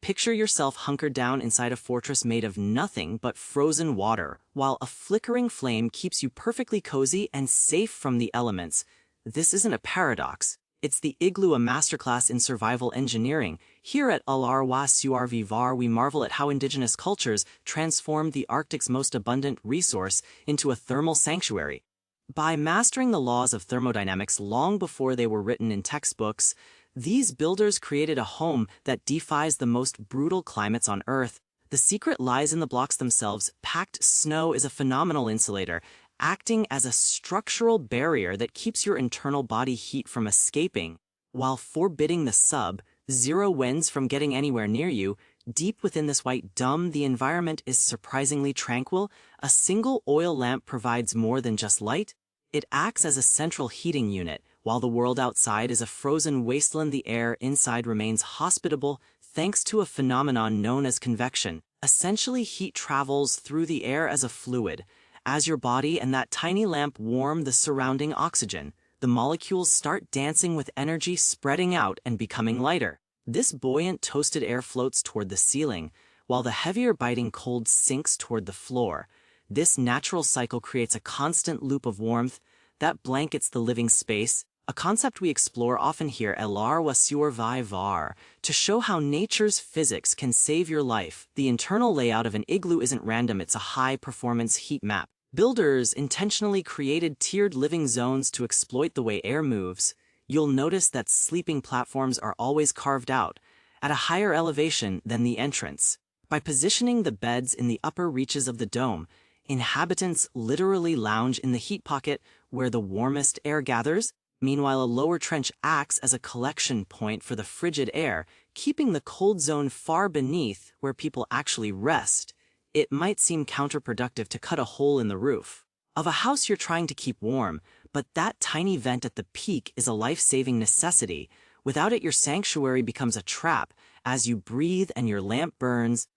Picture yourself hunkered down inside a fortress made of nothing but frozen water, while a flickering flame keeps you perfectly cozy and safe from the elements. This isn't a paradox. It's the igloo, a masterclass in survival engineering. Here at Alarwa Survivar, we marvel at how indigenous cultures transformed the Arctic's most abundant resource into a thermal sanctuary. By mastering the laws of thermodynamics long before they were written in textbooks, these builders created a home that defies the most brutal climates on Earth. The secret lies in the blocks themselves. Packed snow is a phenomenal insulator, acting as a structural barrier that keeps your internal body heat from escaping, while forbidding the sub-zero winds from getting anywhere near you. Deep within this white dome, the environment is surprisingly tranquil. A single oil lamp provides more than just light. It acts as a central heating unit. While the world outside is a frozen wasteland, the air inside remains hospitable thanks to a phenomenon known as convection. Essentially, heat travels through the air as a fluid. As your body and that tiny lamp warm the surrounding oxygen, the molecules start dancing with energy, spreading out and becoming lighter. This buoyant, toasted air floats toward the ceiling, while the heavier, biting cold sinks toward the floor. This natural cycle creates a constant loop of warmth that blankets the living space, a concept we explore often here at Alarwa Survivar. To show how nature's physics can save your life, the internal layout of an igloo isn't random, it's a high-performance heat map. Builders intentionally created tiered living zones to exploit the way air moves. You'll notice that sleeping platforms are always carved out, at a higher elevation than the entrance. By positioning the beds in the upper reaches of the dome, inhabitants literally lounge in the heat pocket where the warmest air gathers. Meanwhile, a lower trench acts as a collection point for the frigid air, keeping the cold zone far beneath where people actually rest. It might seem counterproductive to cut a hole in the roof of a house you're trying to keep warm, but that tiny vent at the peak is a life-saving necessity. Without it, your sanctuary becomes a trap. As you breathe and your lamp burns,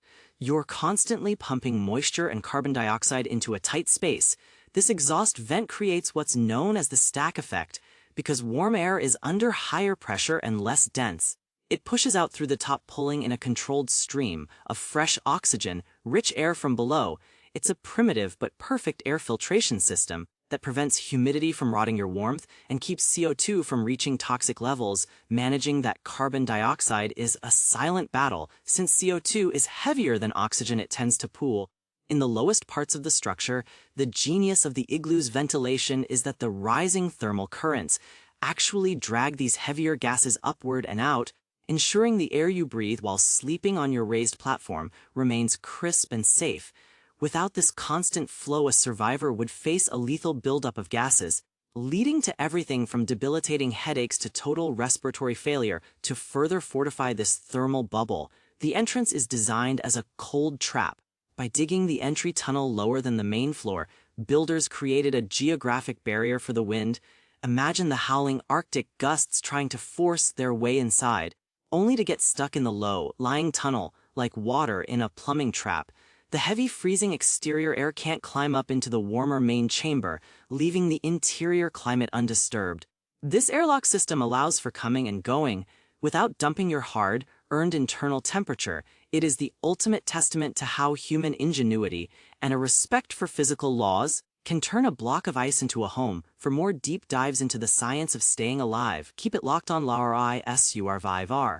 you're constantly pumping moisture and carbon dioxide into a tight space. This exhaust vent creates what's known as the stack effect. Because warm air is under higher pressure and less dense, it pushes out through the top, pulling in a controlled stream of fresh oxygen, rich air from below. It's a primitive but perfect air filtration system that prevents humidity from rotting your warmth and keeps CO2 from reaching toxic levels. Managing that carbon dioxide is a silent battle. Since CO2 is heavier than oxygen, it tends to pool in the lowest parts of the structure. The genius of the igloo's ventilation is that the rising thermal currents actually drag these heavier gases upward and out, ensuring the air you breathe while sleeping on your raised platform remains crisp and safe. Without this constant flow, a survivor would face a lethal buildup of gases, leading to everything from debilitating headaches to total respiratory failure. To further fortify this thermal bubble, the entrance is designed as a cold trap. By digging the entry tunnel lower than the main floor, builders created a geographic barrier for the wind. Imagine the howling Arctic gusts trying to force their way inside, only to get stuck in the low-lying tunnel like water in a plumbing trap. The heavy, freezing exterior air can't climb up into the warmer main chamber, leaving the interior climate undisturbed. This airlock system allows for coming and going without dumping your hard-earned internal temperature. It is the ultimate testament to how human ingenuity and a respect for physical laws can turn a block of ice into a home. For more deep dives into the science of staying alive, keep it locked on Laura Survivar.